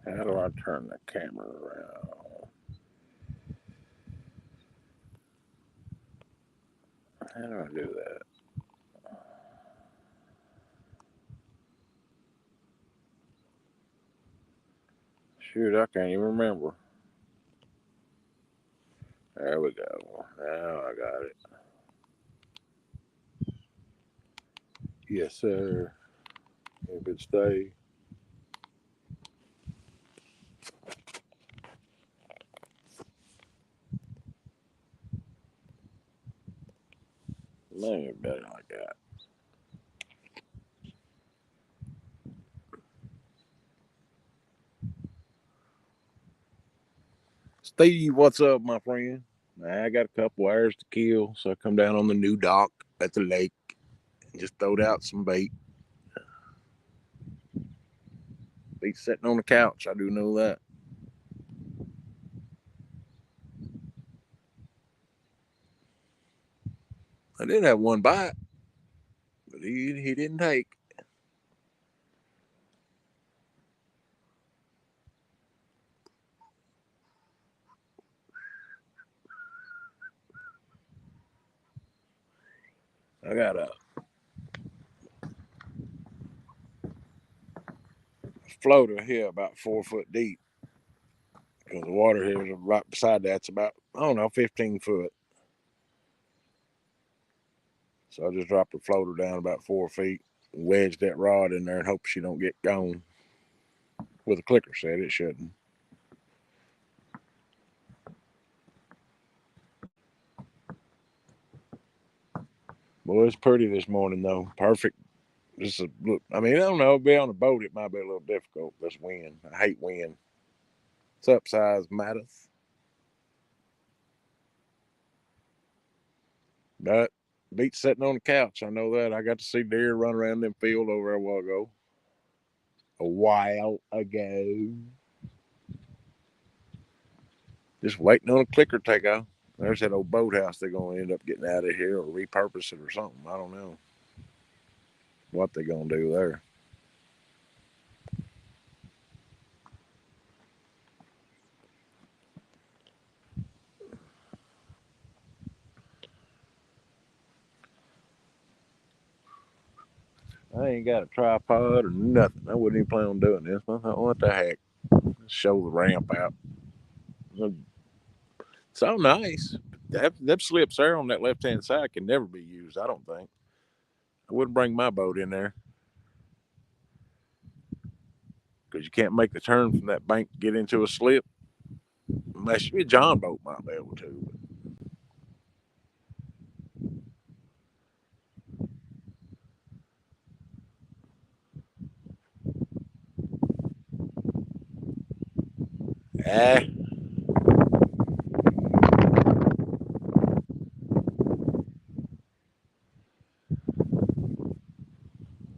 How do I turn the camera around? How do I do that? Shoot, I can't even remember. There we go. Now I got it. Yes, sir. If it stay. Maybe better like that. Steve, what's up, my friend? I got a couple hours to kill, so I come down on the new dock at the lake and just throwed out some bait. Be sitting on the couch. I do know that. I did have one bite, but he didn't take. I got a floater here about 4 foot deep because the water here is right beside that's about, I don't know, 15 foot. So I just dropped the floater down about 4 feet, wedged that rod in there, and hope she don't get gone. With a clicker set, it shouldn't. Boy, it's pretty this morning though. Perfect. Just a look. I mean, I don't know. Be on a boat, it might be a little difficult. This wind. I hate wind. What's up, size matters? But beat sitting on the couch. I know that. I got to see deer run around them field over there a while ago. A while ago. Just waiting on a clicker to take off. There's that old boathouse they're going to end up getting out of here or repurpose it or something. I don't know what they're going to do there. I ain't got a tripod or nothing. I wouldn't even plan on doing this. I thought, what the heck? Show the ramp out. So nice. Them slips there on that left hand side can never be used, I don't think. I wouldn't bring my boat in there because you can't make the turn from that bank to get into a slip. Unless a John boat might be able to. Ah,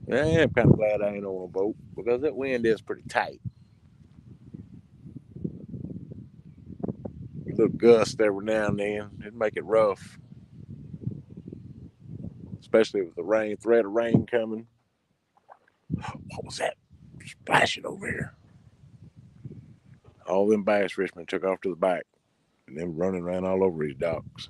I'm kind of glad I ain't on a boat because that wind is pretty tight. A little gust every now and then, it'd make it rough, especially with the rain, threat of rain coming. What was that splashing over here? All them bass fishermen took off to the back and them running around all over these docks.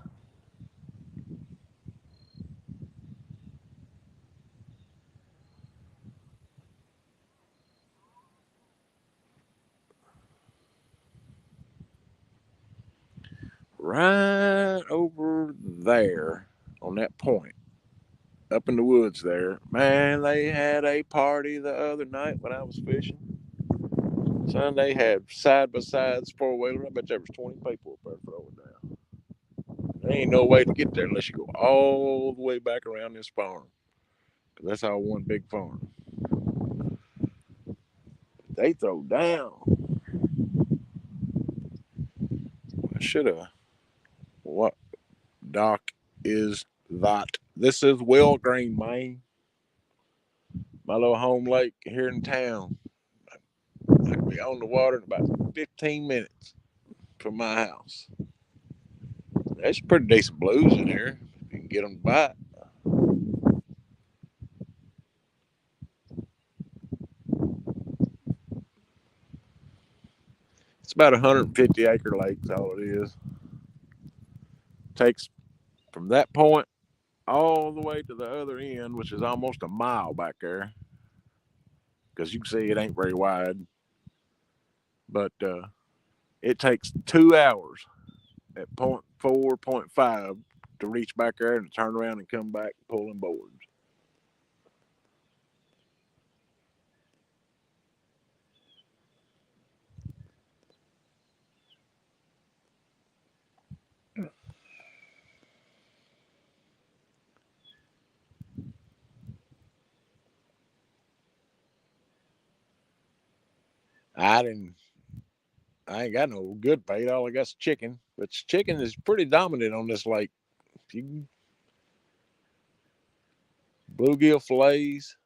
Right over there on that point, up in the woods there, man, they had a party the other night when I was fishing. Son, they had side by sides, 4 wheeler. I bet there was 20 people up there throwing down. There ain't no way to get there unless you go all the way back around this farm. Cause that's all one big farm. They throw down. I should have. What dock is that? This is Will Green, Maine. My little home lake here in town. I could be on the water in about 15 minutes from my house. There's pretty decent blues in here. You can get them to bite. about 150-acre lake. That's all it is. Takes from that point all the way to the other end, which is almost a mile back there, because you can see it ain't very wide. But it takes 2 hours at point 4, point 5 to reach back there and turn around and come back pulling boards. I didn't. I ain't got no good bait. All I got's chicken, but chicken is pretty dominant on this lake. You bluegill fillets.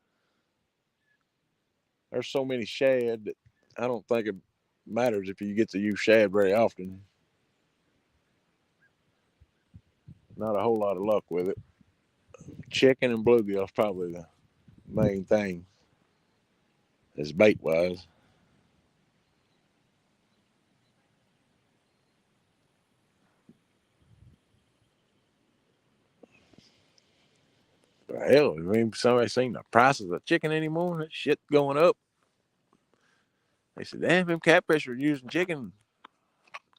There's so many shad that I don't think it matters if you get to use shad very often. Not a whole lot of luck with it. Chicken and bluegill is probably the main thing as bait wise. But hell, I mean, somebody seen the prices of chicken anymore? That shit going up. They said, damn, them catfish are using chicken,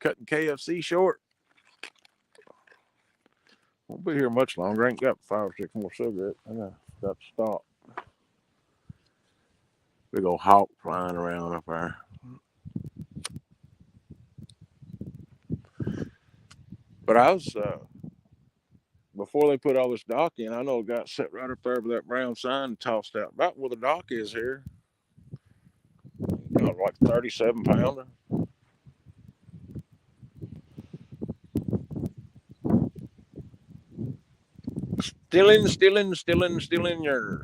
cutting KFC short. Won't be here much longer. I ain't got 5 or 6 more cigarettes. I got to stop. Big old hawk flying around up there. But I was, before they put all this dock in, I know it got set right up there with that brown sign tossed out about where the dock is here. Got like 37-pounder. Still in there.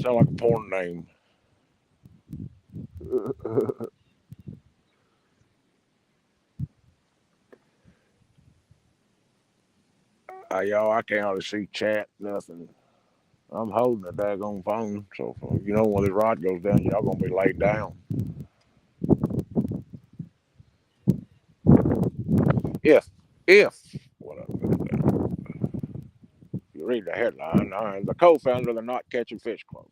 Sound like a porn name. Y'all, I can't hardly see chat, nothing. I'm holding a daggone phone, so you know when the rod goes down, y'all gonna be laid down. If what I'm gonna do, you read the headline, the co-founder of the Not Catching Fish Club.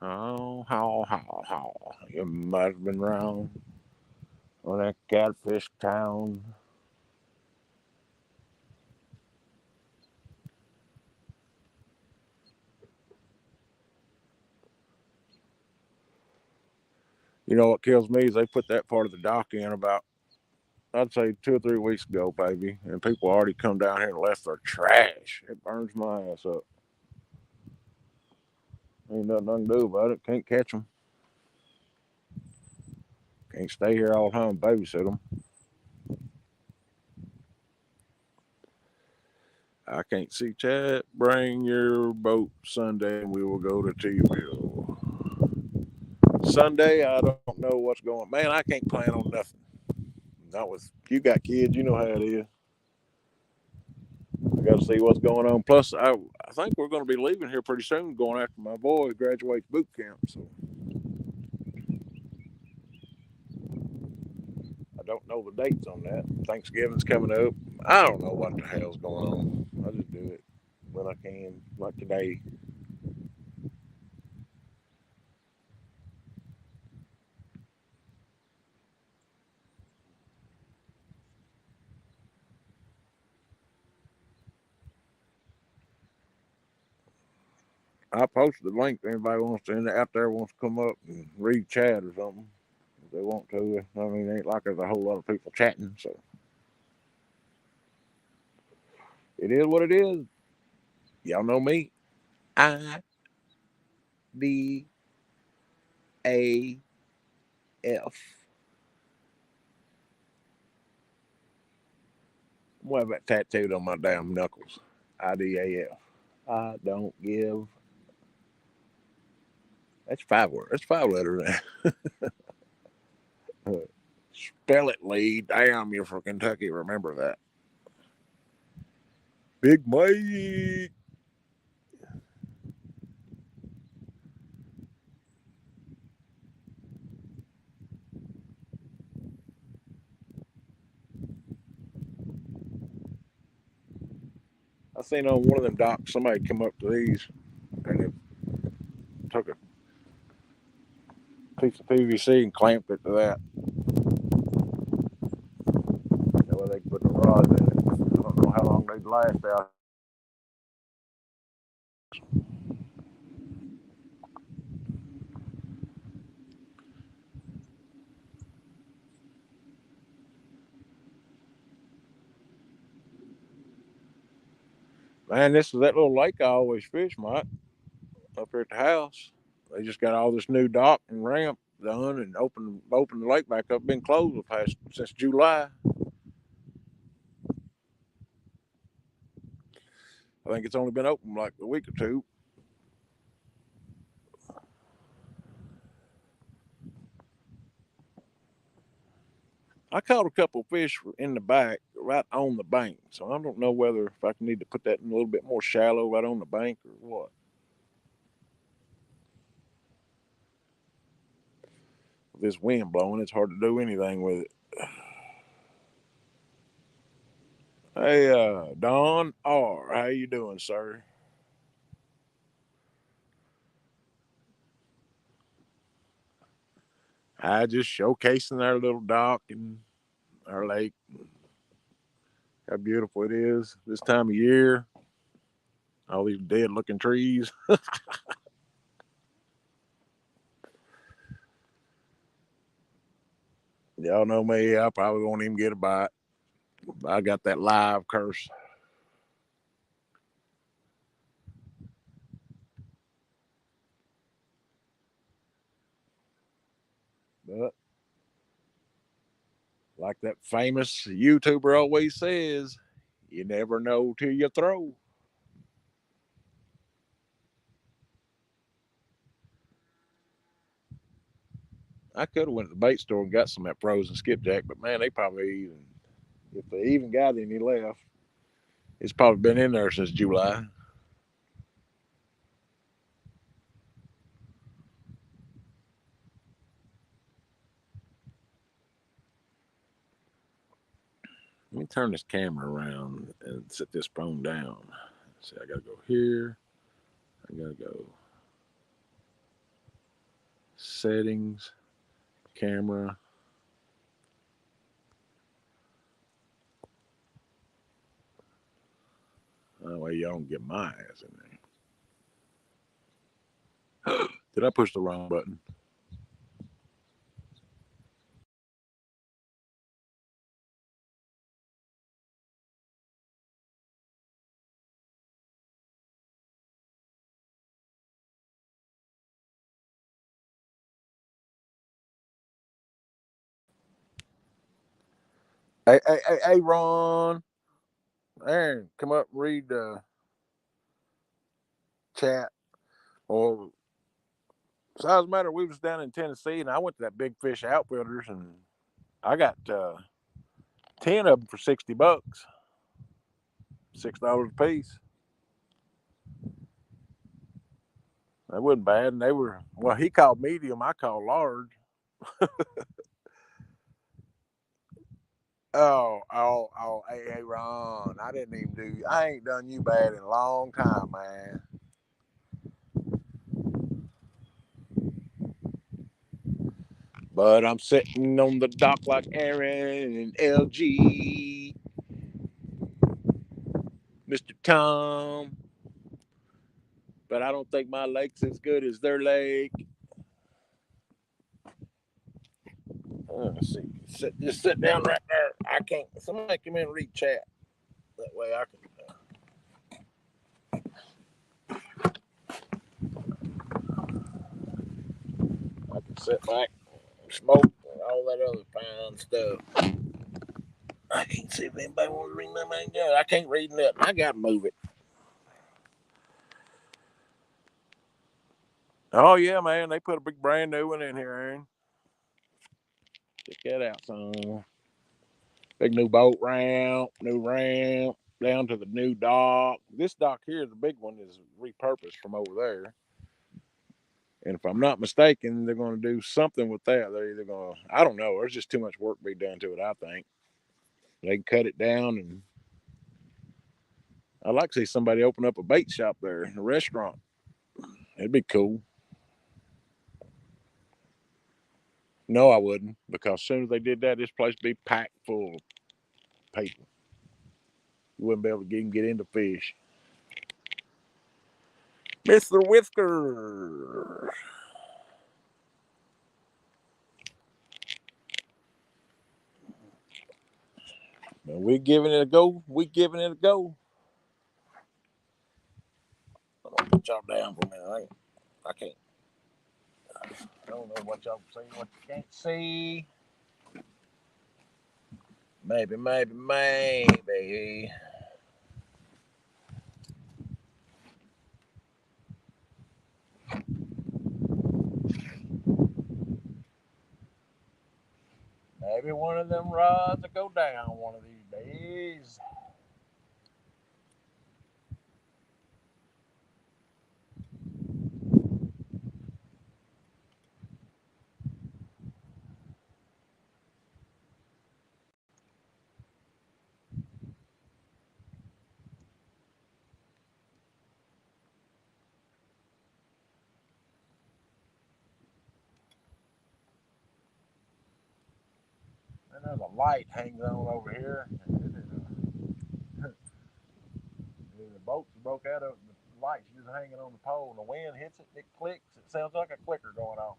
Oh, how. You must have been wrong on that catfish town. You know what kills me is they put that part of the dock in about, I'd say 2 or 3 weeks ago, baby, and people already come down here and left their trash. It burns my ass up. Ain't nothing I can do about it. Can't catch them. Can't stay here all the time and babysit them. I can't see chat. Bring your boat Sunday and we will go to T-Ville. Sunday, I don't know what's going. Man, I can't plan on nothing. Not with you got kids, you know how it is. I got to see what's going on. Plus, I think we're going to be leaving here pretty soon, going after my boy graduates boot camp. So I don't know the dates on that. Thanksgiving's coming up. I don't know what the hell's going on. I just do it when I can, like today. I posted the link if anybody wants to out there wants to come up and read chat or something. If they want to. I mean, it ain't like there's a whole lot of people chatting, so it is what it is. Y'all know me. IVAF. What have that tattooed on my damn knuckles? IDAF. I don't give. That's 5 words. That's 5 letters. Spell it, Lee. Damn, you're from Kentucky. Remember that. Big Mike. I seen on one of them docks somebody come up to these and it took a piece of PVC and clamped it to that. That way they put the rods in it. I don't know how long they'd last out. Man, this is that little lake I always fish, Mike, up here at the house. They just got all this new dock and ramp done and opened the lake back up. Been closed the past since July. I think it's only been open like a week or two. I caught a couple fish in the back, right on the bank. So I don't know whether if I need to put that in a little bit more shallow right on the bank or what. With this wind blowing, it's hard to do anything with it. Hey, Don R, how you doing, sir? I just showcasing our little dock and our lake. How beautiful it is this time of year. All these dead looking trees. Y'all know me. I probably won't even get a bite. I got that live curse. But like that famous YouTuber always says, you never know till you throw. I could have went to the bait store and got some of that frozen skipjack, but man, they probably even if they even got any left, it's probably been in there since July. Let me turn this camera around and set this phone down. See, I gotta go here. I gotta go settings, camera. That way y'all don't get my ass in there. Did I push the wrong button? Hey, Ron. Aaron, come up and read the chat. Or so as a matter, we was down in Tennessee, and I went to that Big Fish Outfitters, and I got 10 of them for $60, $6 a piece. That wasn't bad, and they were well. He called medium, I called large. Hey, Ron, I didn't even do. I ain't done you bad in a long time, man. But I'm sitting on the dock like Aaron and LG, Mr. Tom. But I don't think my lake's as good as their lake. Let's see. Just sit down right there. I can't. Somebody come in and read chat. That way I can sit back and smoke and all that other fine stuff. can't see if anybody wants to read nothing. I can't read nothing. I got to move it. Oh, yeah, man. They put a big brand new one in here, Aaron. Check that out, son. Big new boat ramp, new ramp, down to the new dock. This dock here, the big one, is repurposed from over there. And if I'm not mistaken, they're going to do something with that. They're either going to, I don't know. There's just too much work to be done to it, I think. They can cut it down, and I'd like to see somebody open up a bait shop there, a restaurant. It'd be cool. No, I wouldn't, because as soon as they did that, this place would be packed full of people. You wouldn't be able to even get into fish. Mr. Whisker. We're giving it a go. We're giving it a go. I'm gonna put y'all down for a minute. I can't. I don't know what y'all see, what you can't see. Maybe. Maybe one of them rods will go down one of these days. And there's a light hanging on over here. The boat's broke out of the light's just hanging on the pole, and the wind hits it, it clicks. It sounds like a clicker going on.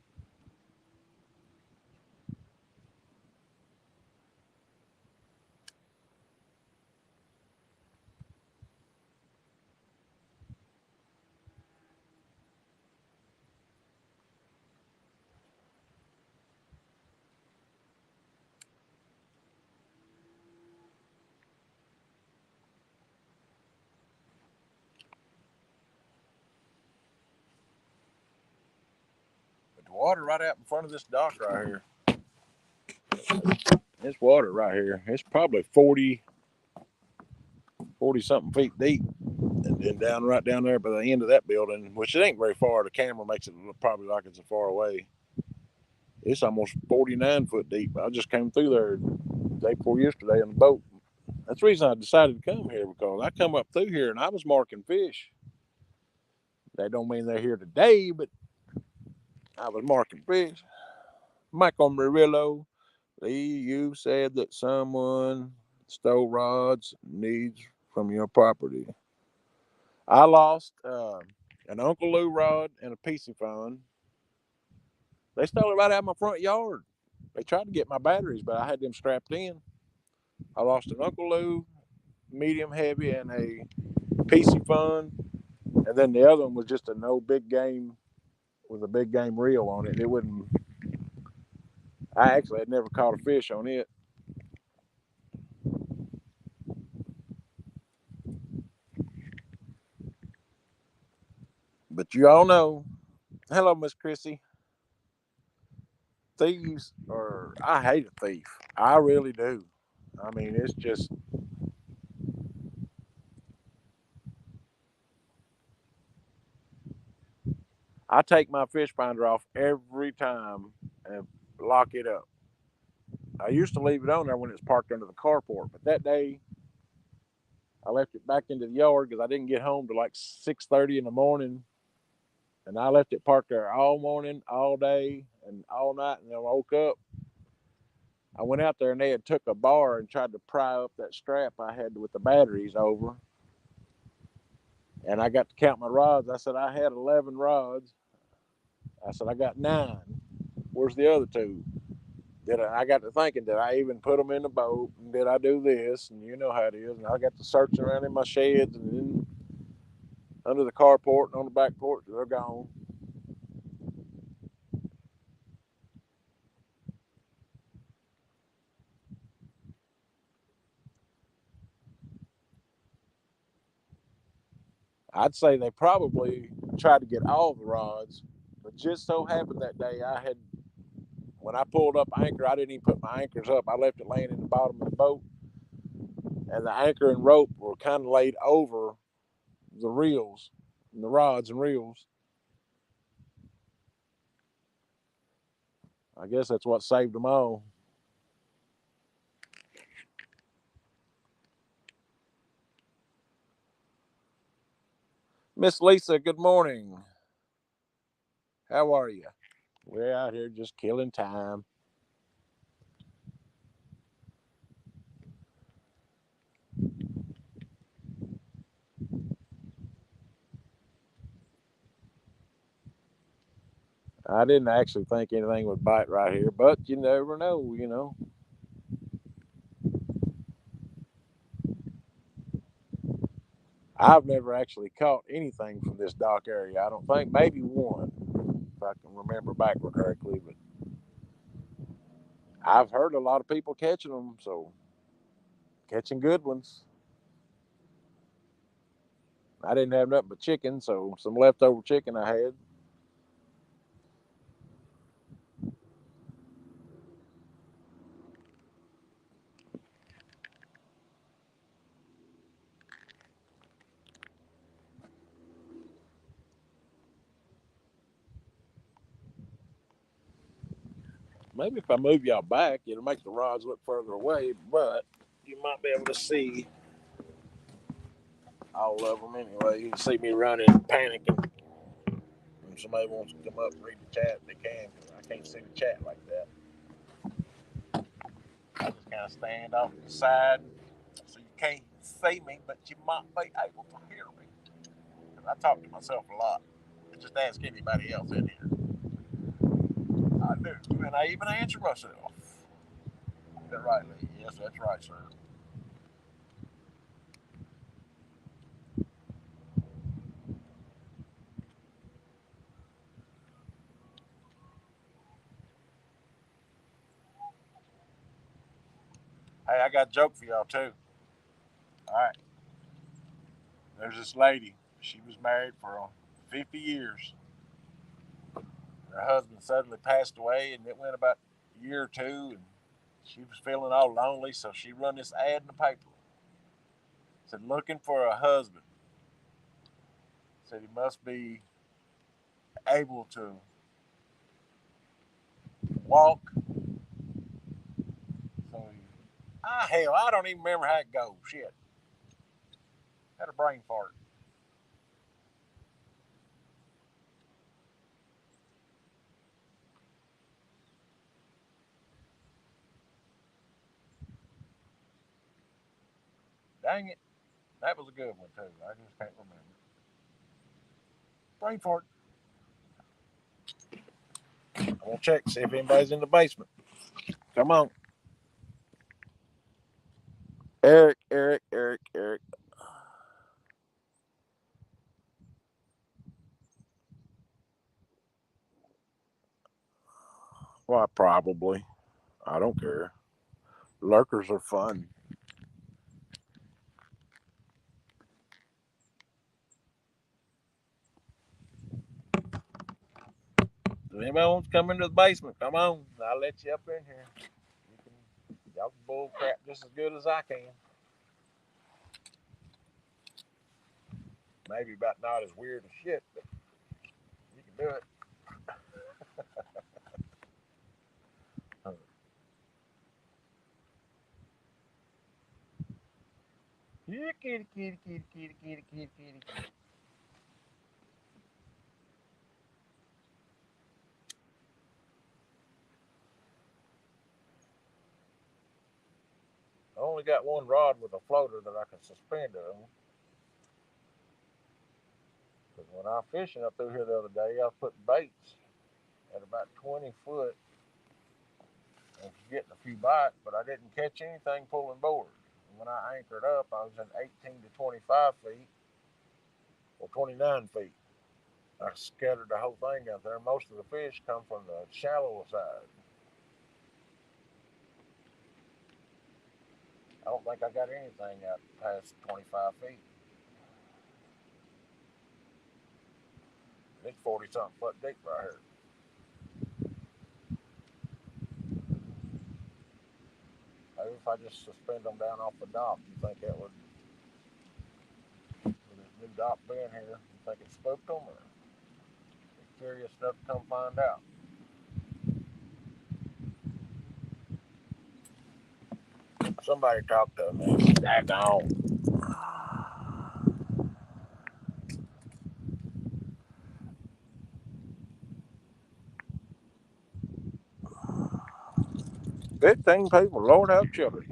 But the water right out in front of this dock right here. This water right here, it's probably 40 something feet deep. And then right down there by the end of that building, which it ain't very far. The camera makes it look probably like it's a far away. It's almost 49 foot deep. I just came through there the day before yesterday in the boat. That's the reason I decided to come here, because I come up through here and I was marking fish. That don't mean they're here today, but I was marking fish. Michael Murillo, Lee, you said that someone stole rods needs from your property. I lost an Uncle Lou rod and a Piscifun. They stole it right out of my front yard. They tried to get my batteries, but I had them strapped in. I lost an Uncle Lou medium heavy and a Piscifun, and then the other one was just a no big game with a big game reel on it. It wouldn't. I actually had never caught a fish on it. But you all know. Hello, Miss Chrissy. Thieves are. I hate a thief. I really do. I mean, it's just. I take my fish finder off every time and lock it up. I used to leave it on there when it's parked under the carport, but that day I left it back into the yard because I didn't get home till like 6:30 in the morning, and I left it parked there all morning, all day, and all night. And then I woke up. I went out there and they had took a bar and tried to pry up that strap I had with the batteries over. And I got to count my rods. I said I had 11 rods. I said I got 9. Where's the other 2? I got to thinking, did I even put them in the boat? And did I do this? And you know how it is. And I got to searching around in my sheds and then under the carport and on the back porch. They're gone. I'd say they probably tried to get all the rods, but just so happened that day when I pulled up anchor, I didn't even put my anchors up. I left it laying in the bottom of the boat, and the anchor and rope were kind of laid over the reels, and the rods and reels. I guess that's what saved them all. Miss Lisa, good morning. How are you? We're out here just killing time. I didn't actually think anything would bite right here, but you never know. I've never actually caught anything from this dock area. I don't think, maybe one, if I can remember backward correctly, but I've heard a lot of people catching them, so catching good ones. I didn't have nothing but chicken, so some leftover chicken I had. Maybe if I move y'all back, it'll make the rods look further away, but you might be able to see all of them anyway. You can see me running, panicking. If somebody wants to come up and read the chat, they can, because I can't see the chat like that. I just kind of stand off to the side so you can't see me, but you might be able to hear me. Because I talk to myself a lot. Just ask anybody else in here. I do. And I even answer myself. Is that right, Lee? Yes, that's right, sir. Hey, I got a joke for y'all, too. All right. There's this lady. She was married for 50 years. Her husband suddenly passed away, and it went about a year or two, and she was feeling all lonely, so she run this ad in the paper. Said, looking for a husband. Said he must be able to walk. So hell, I don't even remember how it goes. Shit. Had a brain fart. Dang it. That was a good one, too. I just can't remember. Brain fart. I'm going to check, see if anybody's in the basement. Come on. Eric, Eric, Eric, Eric. Well, probably. I don't care. Lurkers are fun. If anybody wants to come into the basement, come on. I'll let you up in here. Y'all can bull crap just as good as I can. Maybe about not as weird as shit, but you can do it. Kitty, kitty, kitty, kitty, kitty, kitty, kitty, kitty. I only got one rod with a floater that I can suspend it on. Because when I was fishing up through here the other day, I was putting baits at about 20 foot and was getting a few bites, but I didn't catch anything pulling board. And when I anchored up, I was in 18 to 25 feet or 29 feet. I scattered the whole thing out there. Most of the fish come from the shallow side. I don't think I got anything out past 25 feet. 40-something foot deep right here. Maybe if I just suspend them down off the dock, you think that would, with this new dock being here, you think it spooked them, or curious enough to come find out? Somebody talk to me. Daggone. 15 people, Lord have children.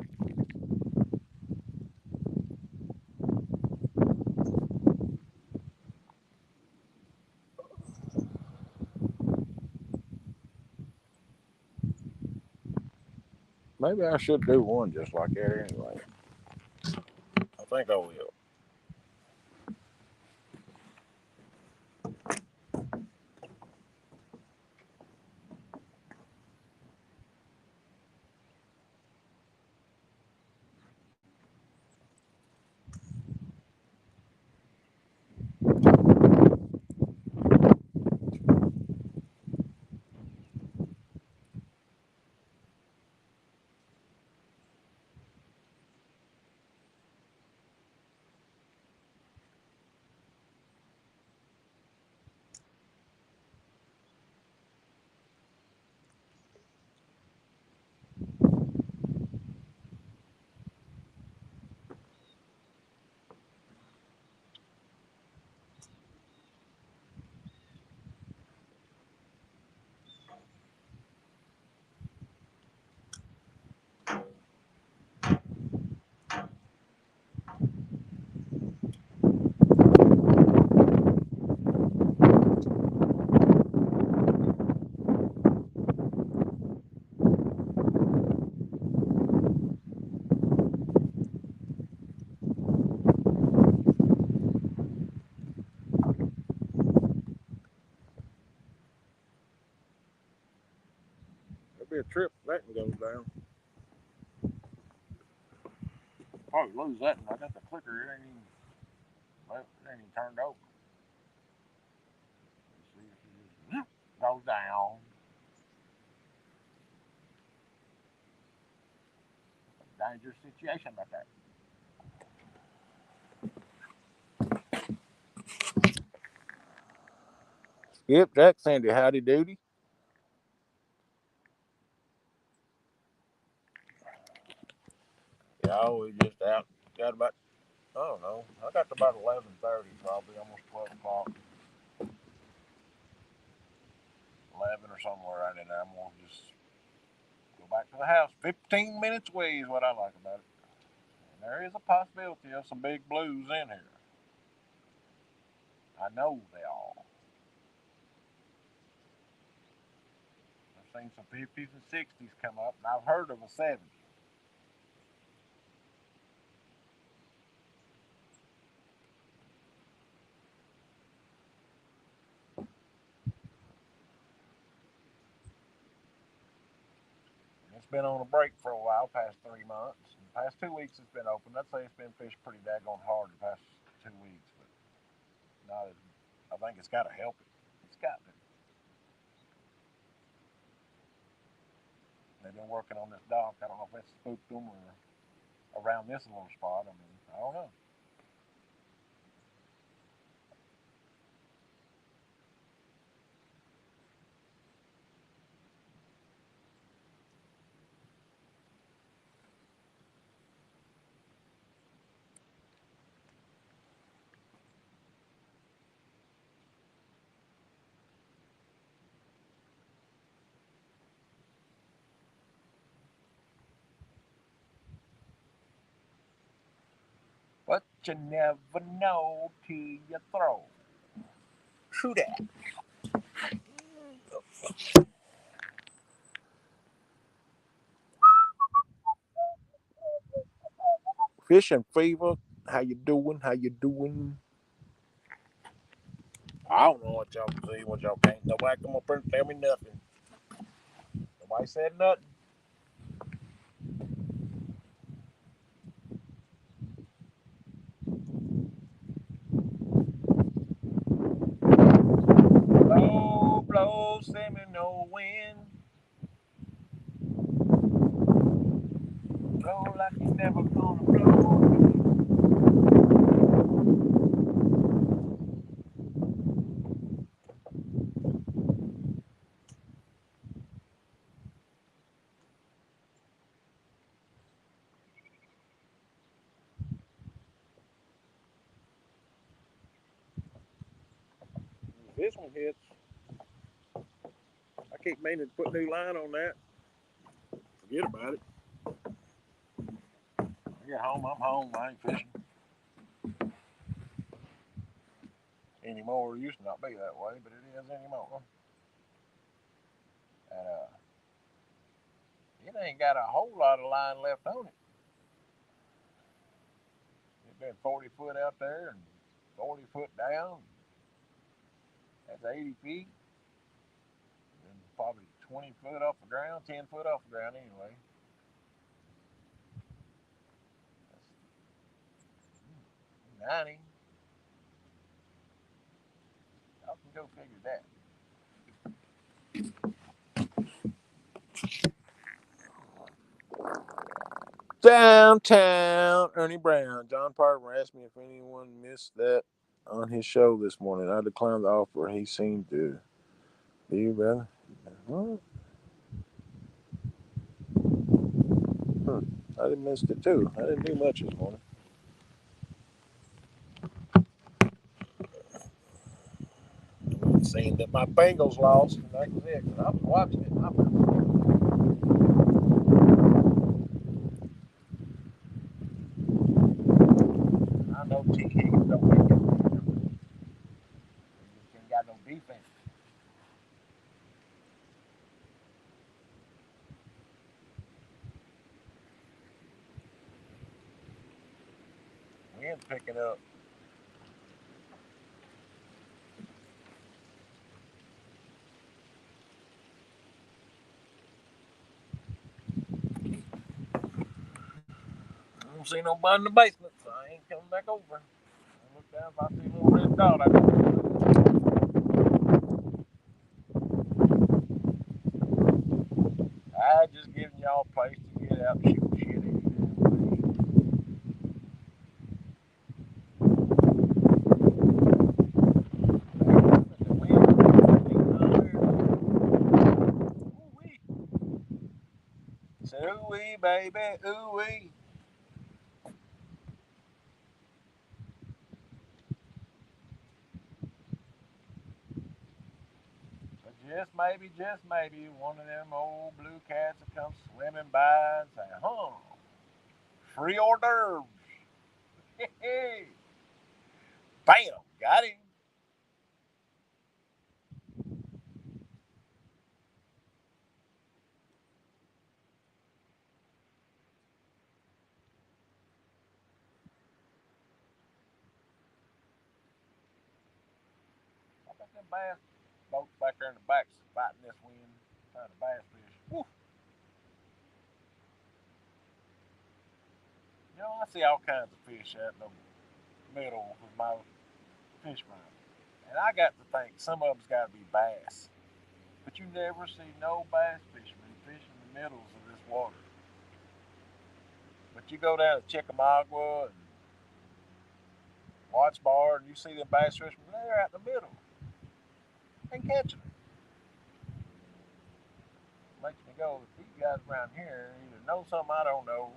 Maybe I should do one just like that anyway. I think I will. It'll be a trip if that can go down. Probably lose that, and I got the clicker. It ain't even turned over. Let's see if it goes down. Dangerous situation right there. Yep, Jack Sandy, howdy doody. Yeah, we just out. Got about, I don't know. I got to about 11:30, probably almost 12 o'clock. 11 or somewhere right in there. I'm gonna just go back to the house. 15 minutes away is what I like about it. And there is a possibility of some big blues in here. I know they are. I've seen some 50s and 60s come up, and I've heard of a 70. It's been on a break for a while, past 3 months. In the past 2 weeks, it's been open. I'd say it's been fished pretty daggone hard the past 2 weeks, but not as, I think it's got to help it. It's got to. They've been working on this dock. I don't know if it's spooked them or around this little spot. I mean, I don't know. But you never know till you throw. True that. Fishing fever. How you doing? How you doing? I don't know what y'all can see, what y'all can't. Nobody come up here and tell me nothing. Nobody said nothing. Seminole wind. Blow like you never gonna blow. If this one hits, I keep meaning to put new line on that. Forget about it. I get home, I'm home. I ain't fishing anymore. It used to not be that way, but it is anymore. And it ain't got a whole lot of line left on it. It's been 40 foot out there and 40 foot down. That's 80 feet. And probably 20 foot off the ground, 10 foot off the ground anyway. That's 90. I can go figure that. Downtown Ernie Brown. John Parker asked me if anyone missed that on his show this morning. I declined the offer. He seemed to be rather. Well, I missed it too. I didn't do much this morning. Seeing that my Bengals lost, and that was it. And I was watching it. I know T. Higgins don't make it. He ain't got no defense. Wind's picking up. I don't see nobody in the basement, so I ain't coming back over. I look down, if I see a little red dot, I just giving y'all a place to get out and shoot shit in. Say ooh wee, baby, ooh wee. But just maybe, one of them old blue cats that comes swimming by and say, huh, free hors d'oeuvres. Bam, got him. I bet them bass boats back there in the back fighting this wind, trying to bass fish. Woo. You know, I see all kinds of fish out in the middle of my fish line. And I got to think some of them's got to be bass. But you never see no bass fishermen fish in the middles of this water. But you go down to Chickamauga and Watts Bar and you see them bass fishermen, they're out in the middle and catching them. Makes me go, these guys around here either know something I don't know or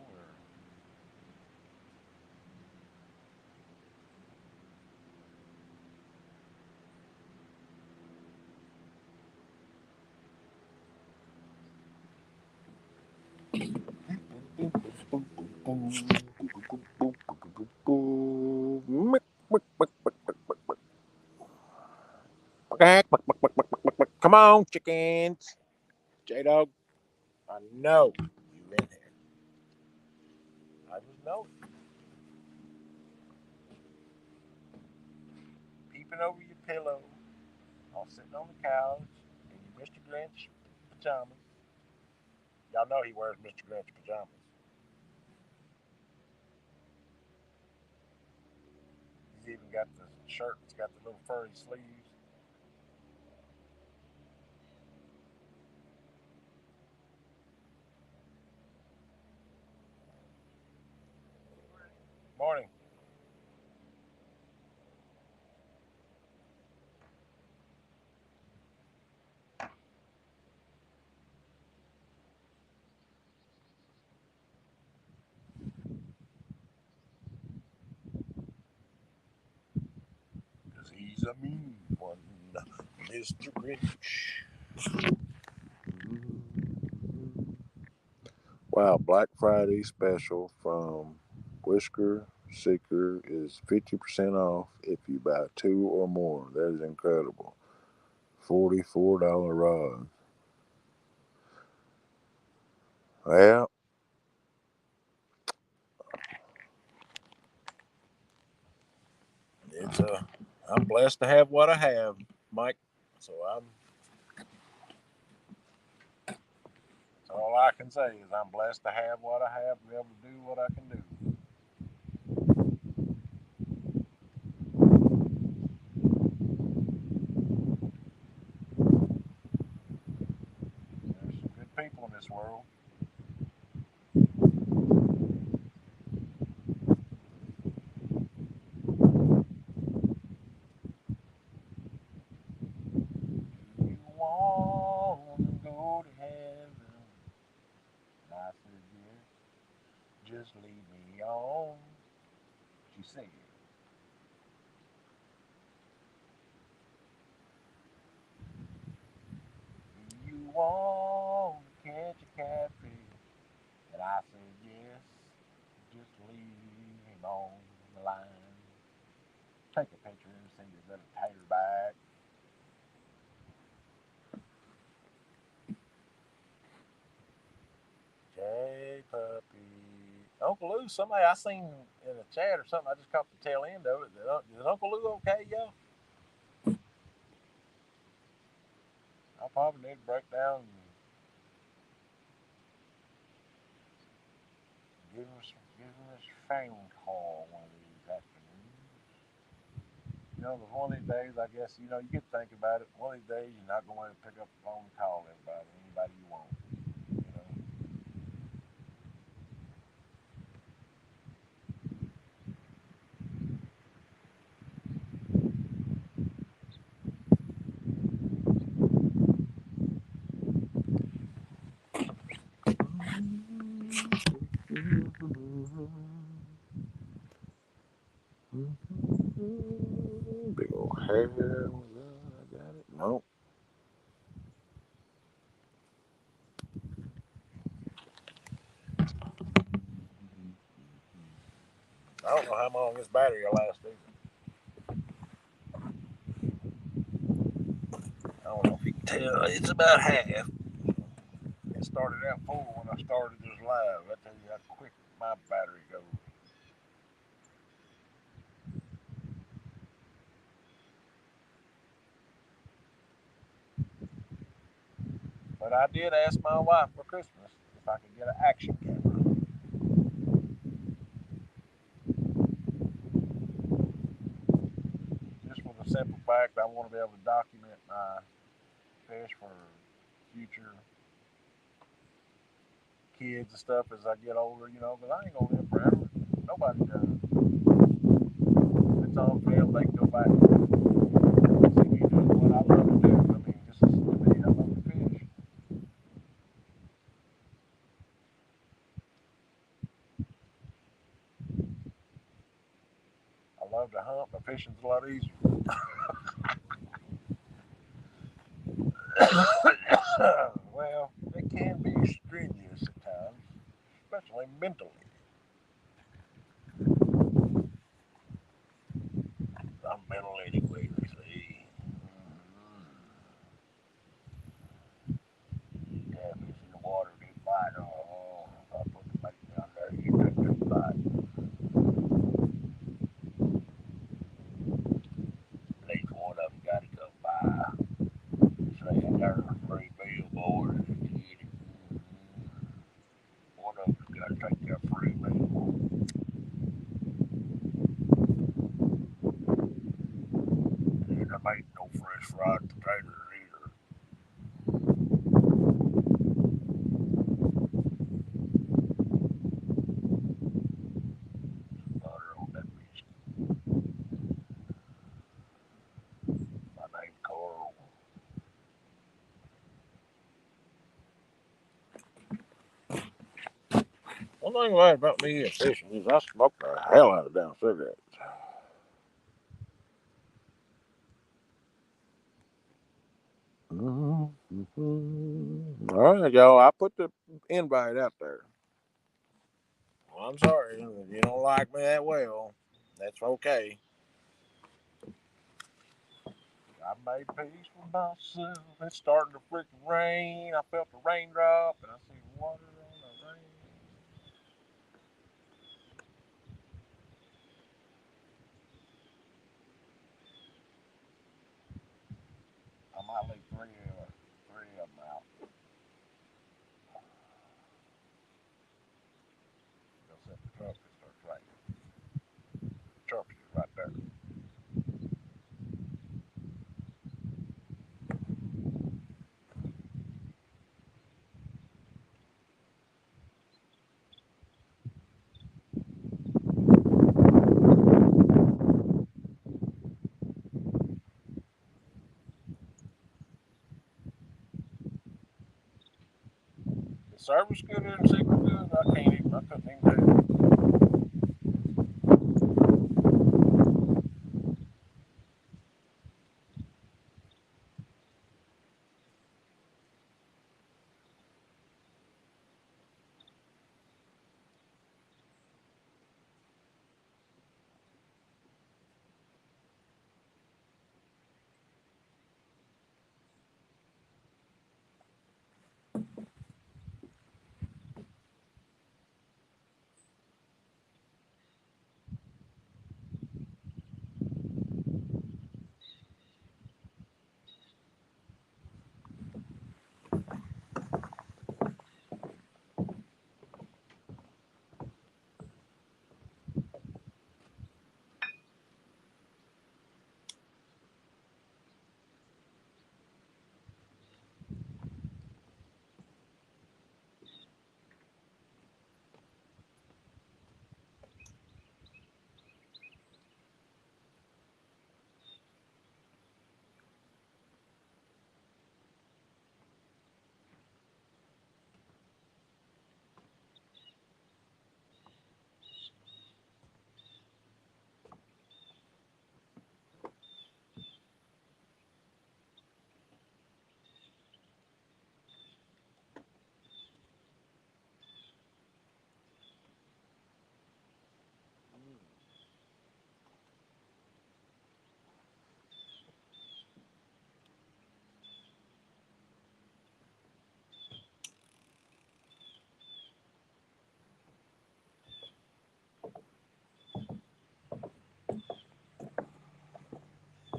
come on, chickens. J Dog, I know you in there. I just know it. Peeping over your pillow, all sitting on the couch in your Mr. Grinch pajamas. Y'all know he wears Mr. Grinch pajamas. He's even got the shirt that's got the little furry sleeves. Morning. Because he's a mean one, Mr. Grinch. Wow, Black Friday special from Whisker Seeker is 50% off if you buy two or more. That is incredible. $44 rod. Well, it's I'm blessed to have what I have, Mike. So all I can say is I'm blessed to have what I have, to be able to do what I can do. There's some good people in this world. You want to go to heaven? And I said, yes, just lead me on. She said, you want to catch a catfish? And I said, yes, just leave him on the line. Take a picture and send your little tater back. J Puppy. Uncle Lou, somebody I seen in the chat or something, I just caught the tail end of it. Is Uncle Lou okay, y'all? I probably need to break down and give him a phone call one of these afternoons. But one of these days, I guess, you get to think about it. One of these days, you're not going to pick up the phone and call anybody you want. You know. Big old hair. I got it. Nope. I don't know how long this battery will last either. I don't know if you can tell. It's about half. It started out full when I started this live. I tell you how quick my battery goes. But I did ask my wife for Christmas if I could get an action camera. Just for the simple fact I want to be able to document my fish for future kids and stuff as I get older, because I ain't gonna live forever. Nobody does. If it's on film, they can go back and see me doing what I love to do. I mean, this is to me, I love to fish. I love to hunt, but fishing's a lot easier. Well, it can be strenuous at times, especially mentally. I'm mental anyway, they say. Yeah, fish in the water, they bite. Oh, I put the bait down there, you got to bite. At least one of them got to come by. Saying there's a free billboard and you get it. One of them's got to take their free meal. And there ain't no fresh fried potatoes either. Butter One thing about me and fishing is I smoke the hell out of damn cigarettes. All right, y'all. I put the invite out there. Well, I'm sorry if you don't like me that well. That's okay. I made peace with myself. It's starting to freaking rain. I felt the raindrop, and I see water on the rain. I might leave three of them out. They'll set the truck and start raining. The truck's just right there. The service good and signal good. I couldn't even do it.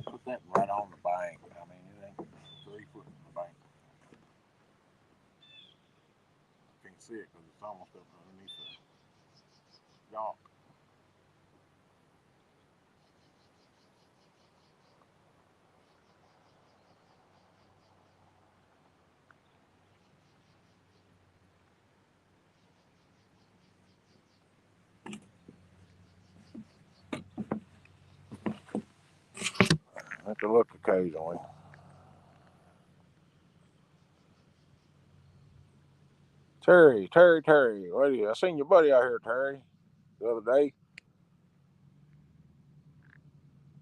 Put that right on the bank. I mean, it ain't 3 foot from the bank. I can't see it because it's almost up underneath the dock. I have to look occasionally. Terry. What are you? I seen your buddy out here, Terry, the other day.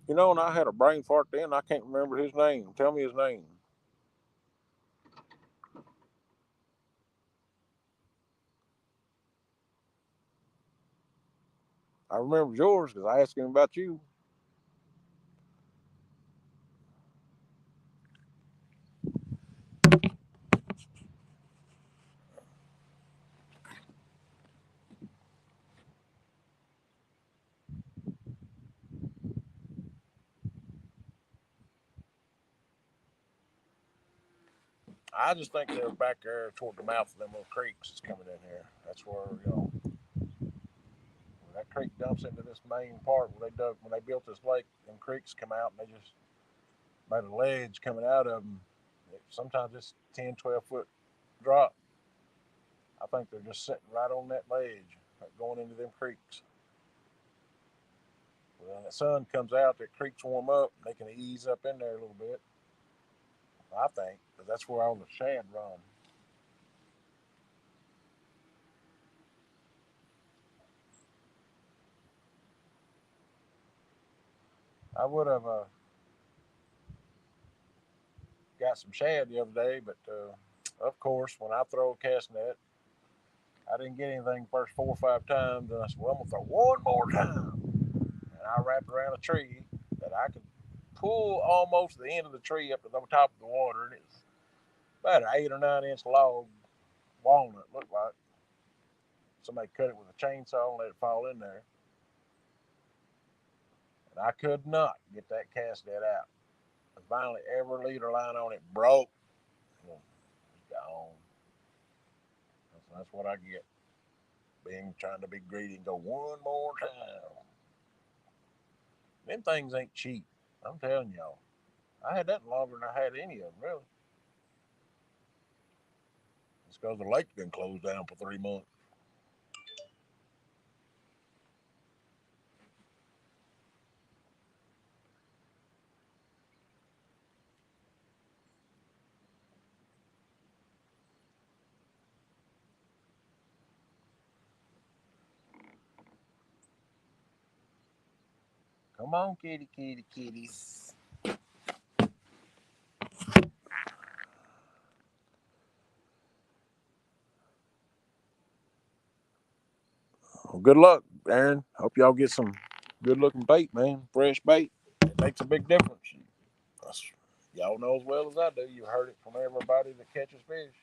You know, and I had a brain fart then. I can't remember his name. Tell me his name. I remember yours because I asked him about you. I just think they're back there toward the mouth of them little creeks that's coming in here. That's where, when that creek dumps into this main part where they dug, when they built this lake, them creeks come out and they just made a ledge coming out of them. Sometimes it's 10, 12 foot drop. I think they're just sitting right on that ledge, like going into them creeks. When the sun comes out, the creeks warm up, and they can ease up in there a little bit. I think, because that's where all the shad run. I would have got some shad the other day, but of course, when I throw a cast net, I didn't get anything first 4 or 5 times, and I said, "Well, I'm gonna throw one more time." And I wrapped around a tree that I could pull almost the end of the tree up to the top of the water, and it's about an 8 or 9 inch log walnut looked like. Somebody cut it with a chainsaw and let it fall in there, and I could not get that cast net out. And finally, every leader line on it broke. It's gone. That's what I get. Being trying to be greedy and go one more time. Them things ain't cheap. I'm telling y'all. I had that longer than I had any of them, really. It's because the lake's been closed down for 3 months. Come on, kitty, kitty, kitties. Well, good luck, Aaron. Hope y'all get some good looking bait, man. Fresh bait. It makes a big difference. That's, y'all know as well as I do. You heard it from everybody that catches fish.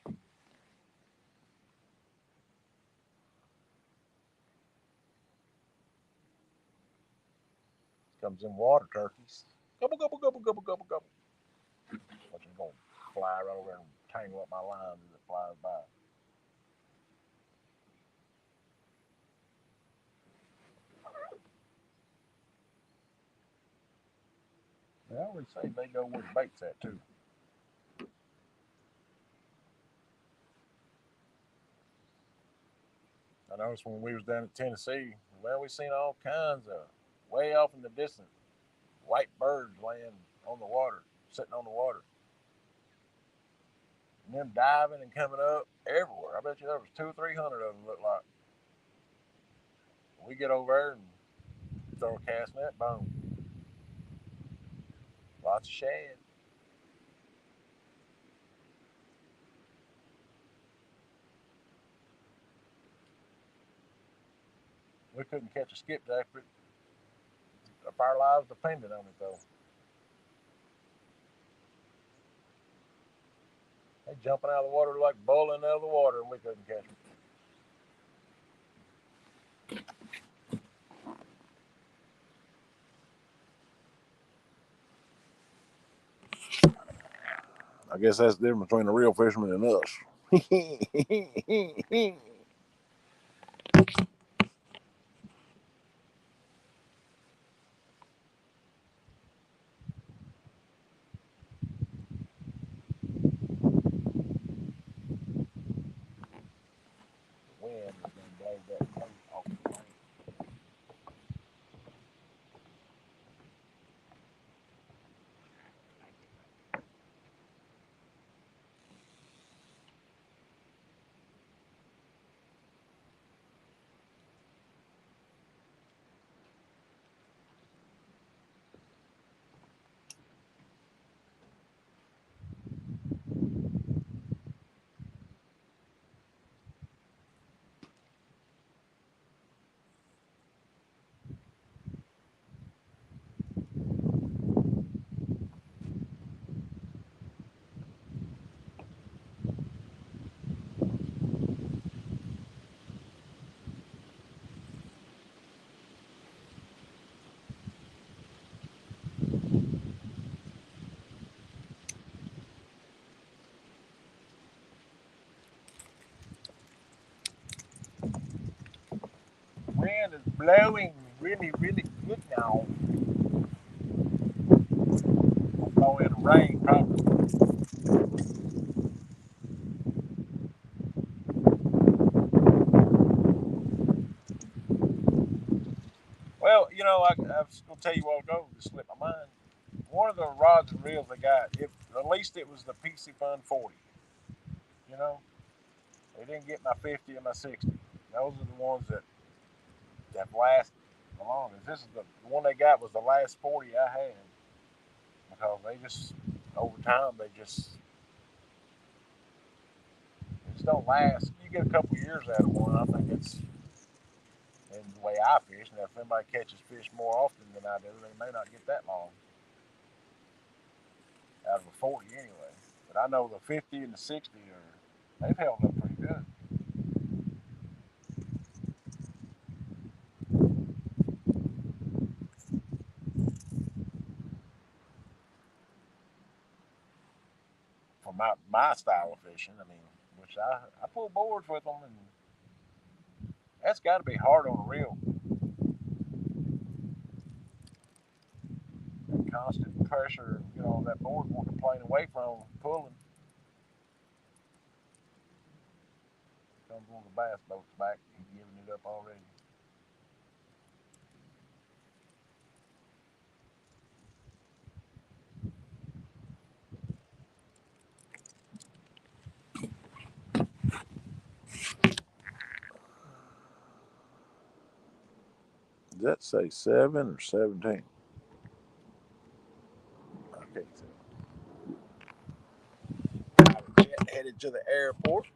Comes in water turkeys. Gobble, gobble, gobble, gobble, gobble, gobble. I'm just going to fly right over there and tangle up my lines as it flies by. They always say they go where the bait's at, too. I noticed when we was down in Tennessee, well, we seen all kinds of way off in the distance white birds laying on the water, sitting on the water, and them diving and coming up everywhere. I bet you there was 200 or 300 of them. Look like we get over there and throw a cast net, boom, lots of shad. We couldn't catch a skipjack, but our lives depended on it though. They jumping out of the water like bowling out of the water, and we couldn't catch them. I guess that's the difference between a real fisherman and us. The wind is going to blow that coat off the plane. Wind is blowing really, really good now. It's going to rain probably. Well, I was going to tell you a while ago, just slipped my mind. One of the rods and reels I got, at least it was the PC Fun 40. You know, they didn't get my 50 and my 60. Those are the ones that lasted a longest. This is the one they got was the last 40 I had because they just over time they just don't last. You get a couple years out of one. I think it's and the way I fish. Now, if anybody catches fish more often than I do, they may not get that long out of a 40 anyway. But I know the 50 and the 60 are they've held up pretty good. For my style of fishing. I mean, which I pull boards with them, and that's got to be hard on a reel. That constant pressure, that board wanting to plane away from pulling comes on the bass boat's back and giving it up already. Does that say 7 or 17? Okay, so headed to the airport.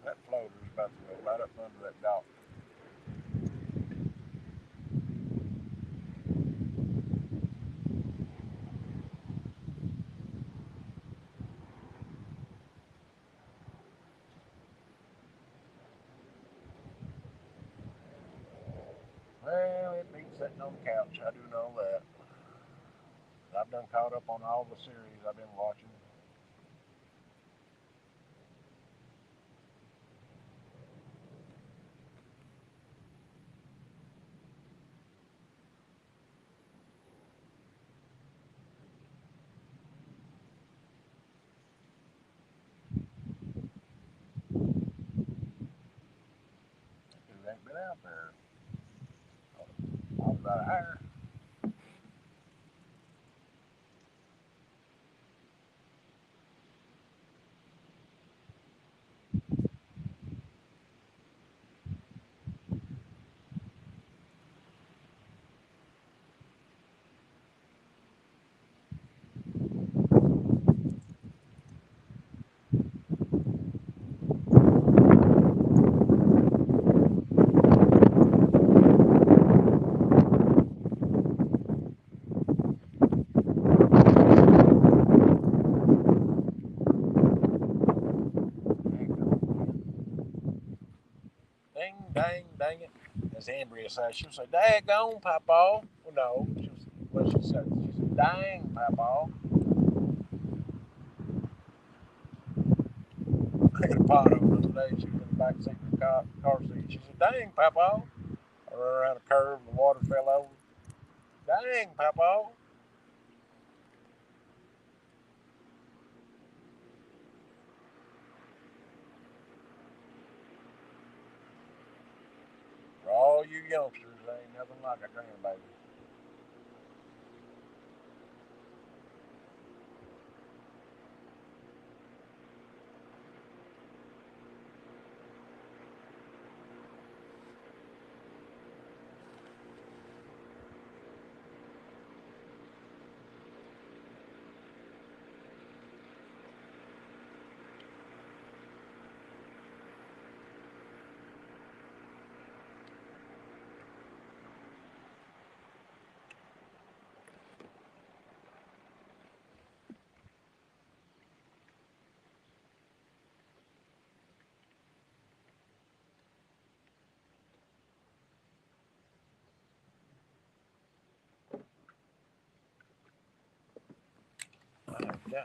That floater is about to go right up under that dock. Well, it beats sitting on the couch. I do know that. I've done caught up on all the series I've been watching. Who ain't been out there? All about a hour. Ding, dang, dang it. As Andrea says, she'll say, "Daggone, Papa." Well, no. What she said? She said, "Dang, Papa." I had a pot over the other day. She was in the back seat of the car seat. She said, "Dang, Papa." I ran around a curve, the water fell over. "Dang, Papa." For all you youngsters, there ain't nothing like a grandbaby. Yeah.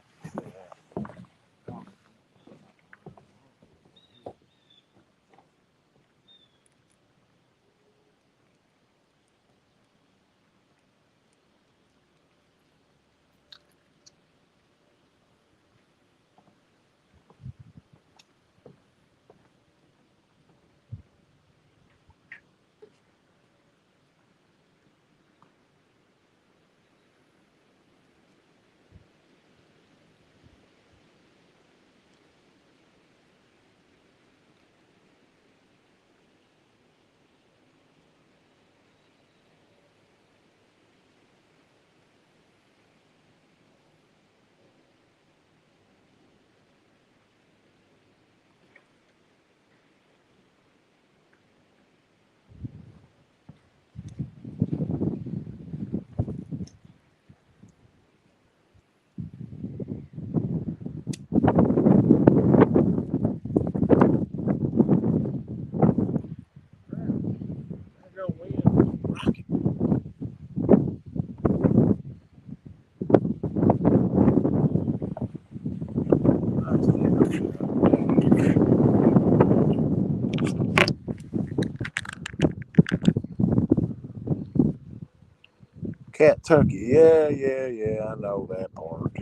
Kentucky. Yeah. I know that part.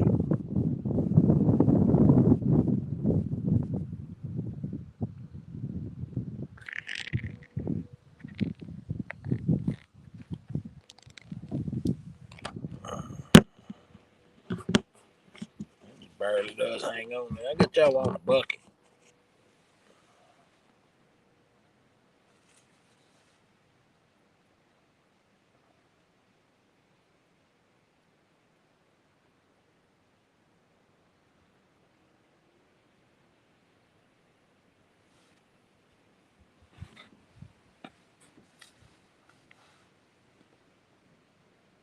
It barely does hang on there. I get y'all on the bucket.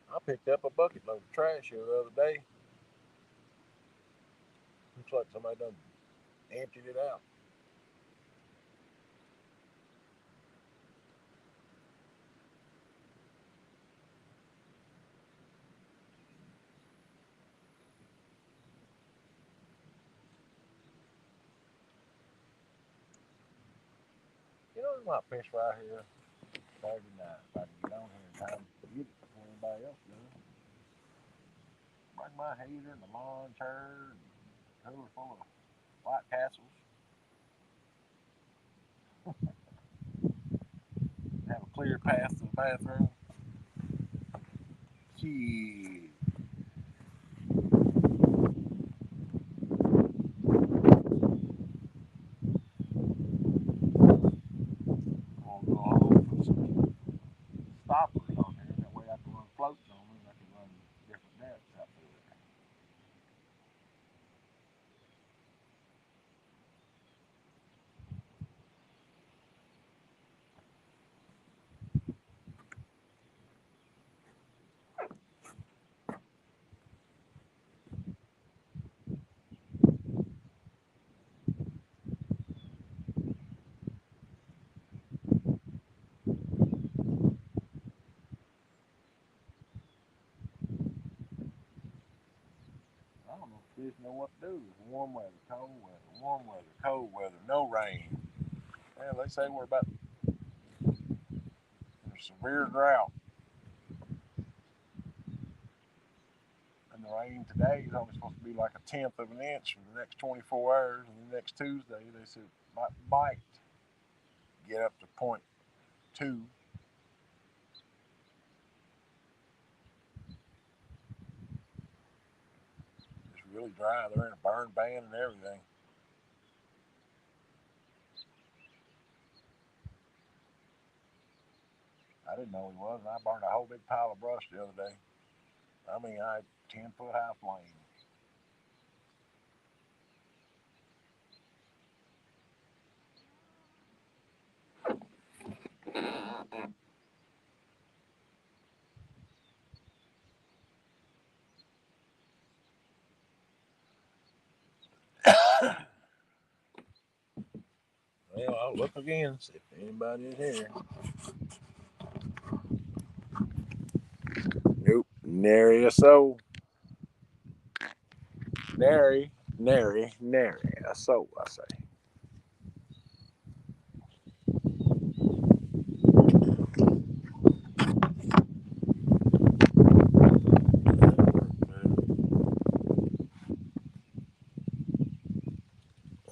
I picked up a bucket load of trash here the other day. Looks like somebody done emptied it out. You know, there's my fish right here Saturday night. If I can get on here in time to get it before anybody else does. Bring my heater and the lawn chair and a cooler full of White Castles. Have a clear path to the bathroom. Gee. I'll go home and put some stoppers on there. That way I can run floats on them. I can run different depths out there. I don't know if fish know what to do. Warm weather, cold weather, warm weather, cold weather, no rain. Yeah, they say we're about in a severe drought. And the rain today is only supposed to be like a tenth of an inch for the next 24 hours. And the next Tuesday, they said might get up to point two. It's really dry. They're in a burn ban and everything. I didn't know he was. And I burned a whole big pile of brush the other day. I mean, I had 10-foot high flame. Well, I'll look again, see if anybody in here. Nope, nary a soul. Nary a soul, I say.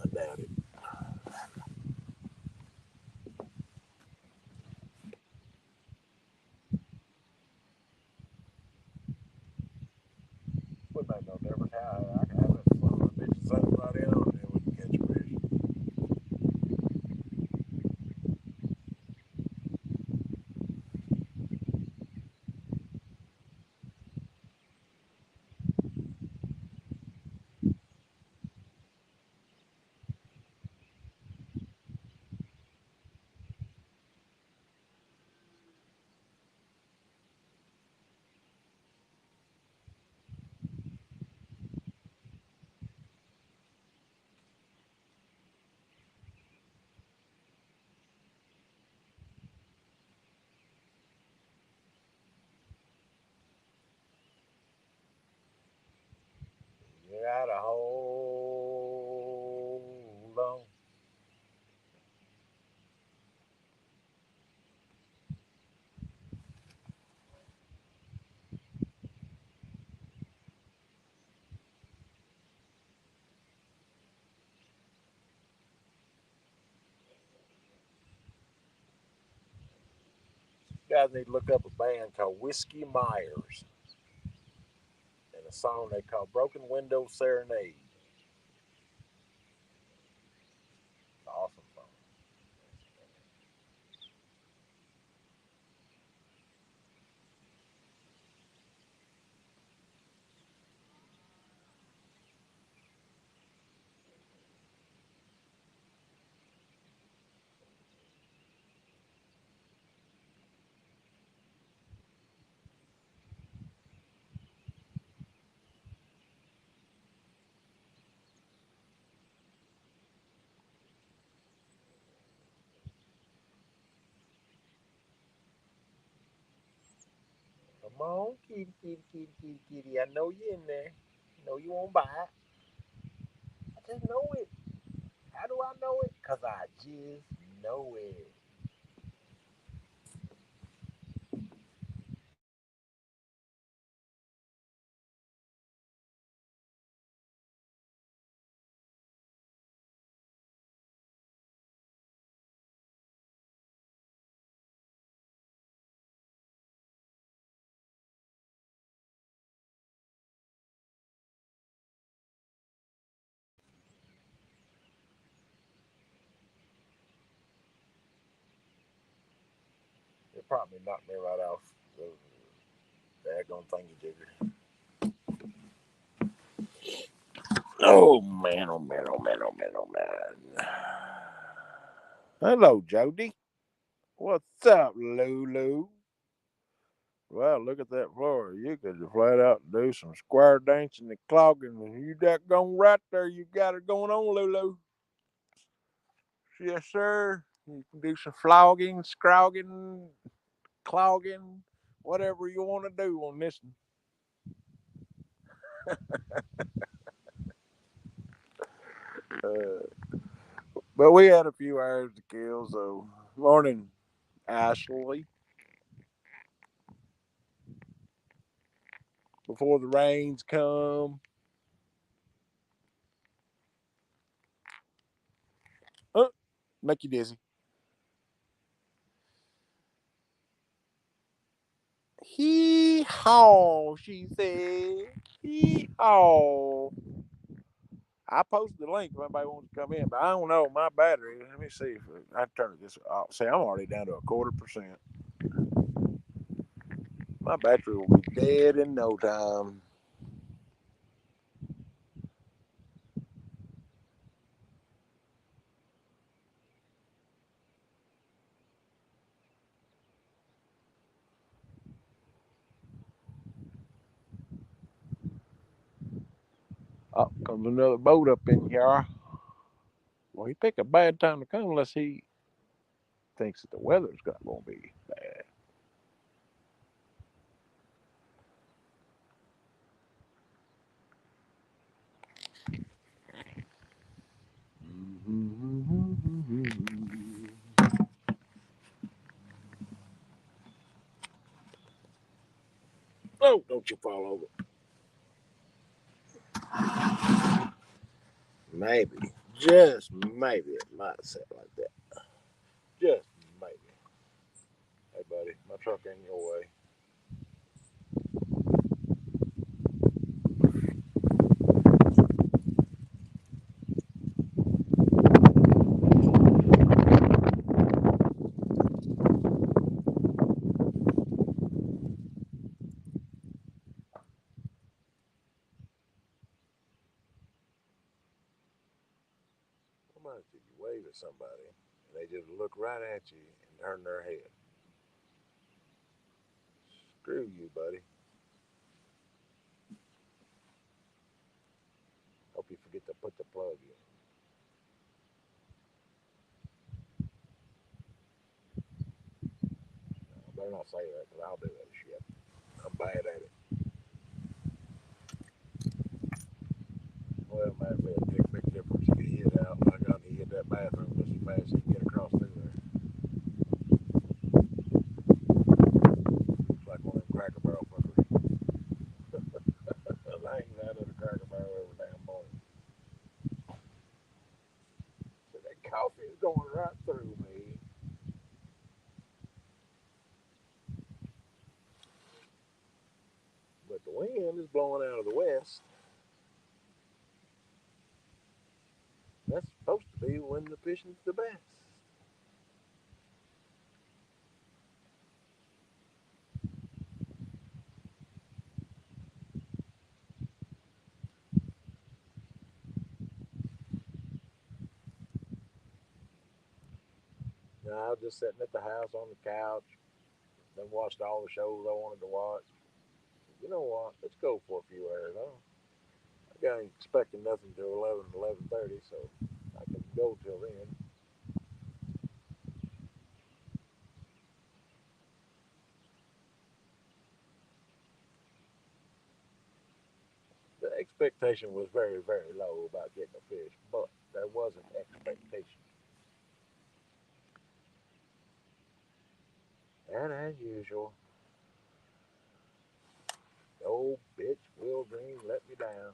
I doubt it. Would make no difference how I can have it. One of the bitches sunning right in on it, and we can catch a fish. You gotta hold on. guys need to look up a band called Whiskey Myers and a song they call Broken Window Serenade. Awesome song. Come on, kitty, kitty, kitty, kitty, kitty. I know you in there. I know you won't buy it. I just know it. How do I know it? Because I just know it. It probably knocked me right off the daggone thingy jigger. Oh, man, oh, man, oh, man, oh, man, oh, man. Hello, Jody. What's up, Lulu? Well, look at that floor. You could flat out do some square dancing and clogging. You that going right there. You got it going on, Lulu. Yes, sir. You can do some flogging, scrogging, clogging, whatever you want to do on this. Uh, but we had a few hours to kill, so morning, Ashley. Before the rains come. Oh, make you dizzy. Hee haw, she said. Hee haw. I posted the link if anybody wants to come in, but I don't know my battery. Let me see if I turn this off. See, I'm already down to a 1/4%. My battery will be dead in no time. Oh, comes another boat up in here. Well, he picked a bad time to come unless he thinks that the weather's going to be bad. Oh, don't you fall over. Maybe, just maybe it might set like that. Just maybe. Hey, buddy, my truck ain't your way. Come on, you wave at somebody and they just look right at you and turn their head. Screw you, buddy. Hope you forget to put the plug in. I better not say that because I'll do that shit. I'm bad at it. Well, man, be a big difference. You get hit out. I got to hit that bathroom just as fast as you can get across through there. It's like one of them Cracker Barrel fuckers. I ain't out of the Cracker Barrel every damn morning. So that coffee is going right through me. wind is blowing out of the west. That's supposed to be when the fishing's the best. Now, I was just sitting at the house on the couch, then watched all the shows I wanted to watch. You know what? Let's go for a few hours. I ain't expecting nothing till 11:30, so I can go till then. The expectation was very, very low about getting a fish, but there was an expectation. And as usual, the old bitch Will Green let me down.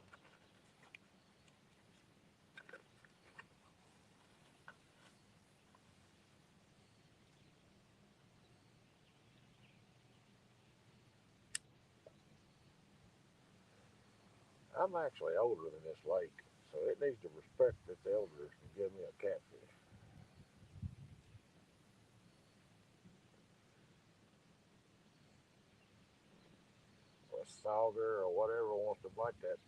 I'm actually older than this lake, so it needs to respect its elders and give me a catfish or a sauger or whatever wants to bite that.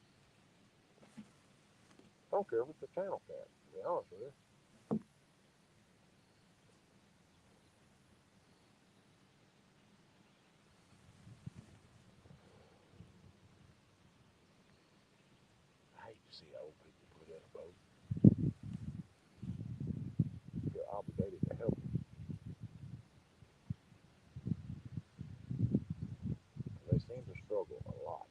I don't care if it's a channel cat, to be honest with you. I hate to see old people put in a boat. You're obligated to help them. They seem to struggle a lot.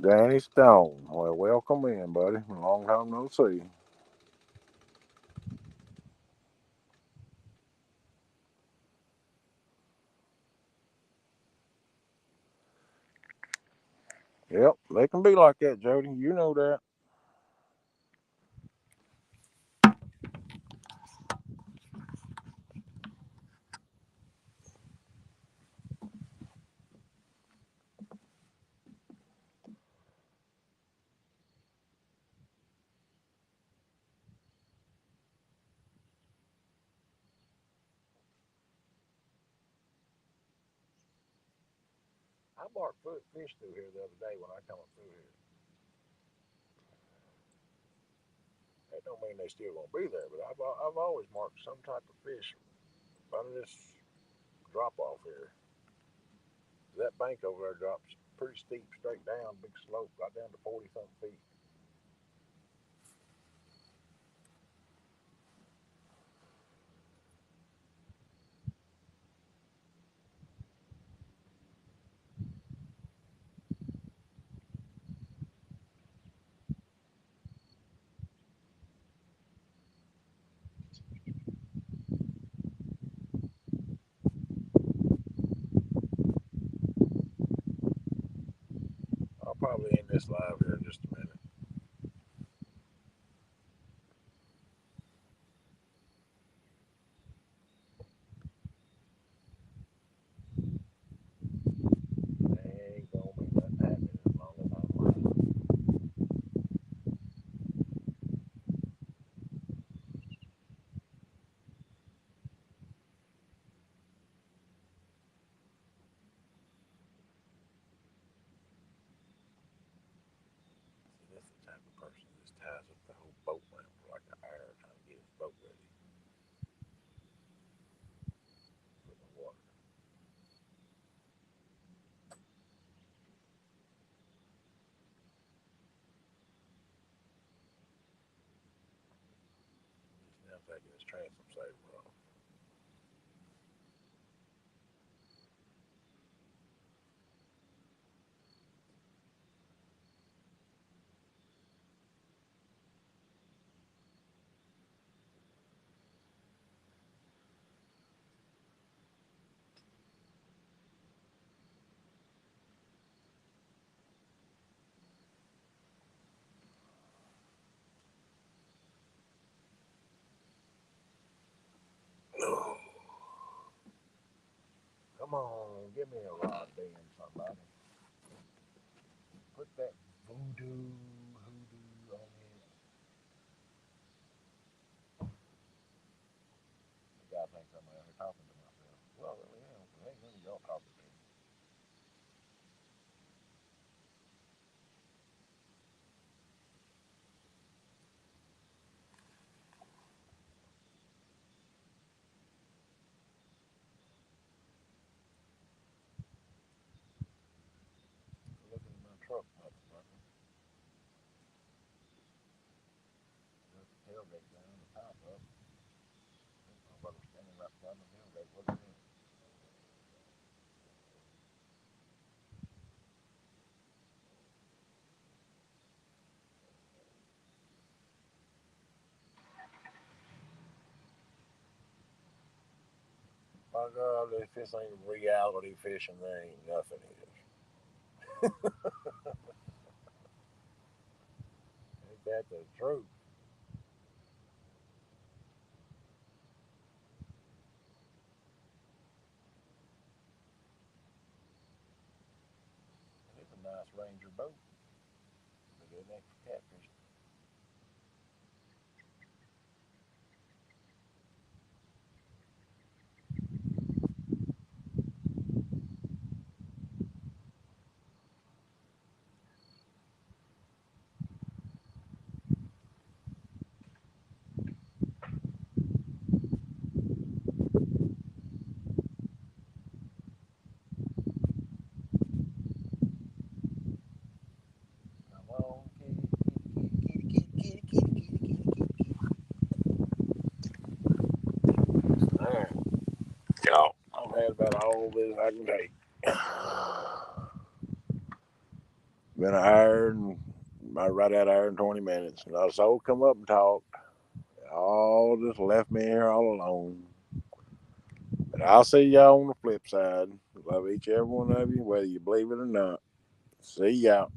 Danny Stone. Well, welcome in, buddy. Long time no see. Yep, they can be like that, Jody. You know that. I marked fish through here the other day when I come through here. That don't mean they still gonna be there, but I've always marked some type of fish out of this drop off here. That bank over there drops pretty steep, straight down, big slope, right down to 40 something feet. I'll probably end this live here in just a minute. Ain't gonna be nothing happening as long as I'm alive. See, that's the type of person that ties up the whole boat man for like an hour trying to get his boat ready for the water. He's now taking his transom saver off. Oh, come on, give me a rod, Dan, somebody. Put that hoodoo on it. The guy thinks I'm out here talking to myself. Well, really am, because ain't none of y'all talking to me. Looking at my truck, motherfucker. Got the tailgate down, the top up. Motherfucker standing right beside the tailgate. What is it? My God, if this ain't reality fishing, there ain't nothing is. Ain't that the truth? And it's a nice Ranger boat, but it ain't for catfish. Come on, kitty, kitty, kitty, kitty, kitty, kitty, kitty, kitty, kitty. All right, y'all. I've had about all this I can take. been an hour and right at an hour and 20 minutes. And I so come up and talk. All just left me here all alone. But I'll see y'all on the flip side. Love each every one of you, whether you believe it or not. See y'all.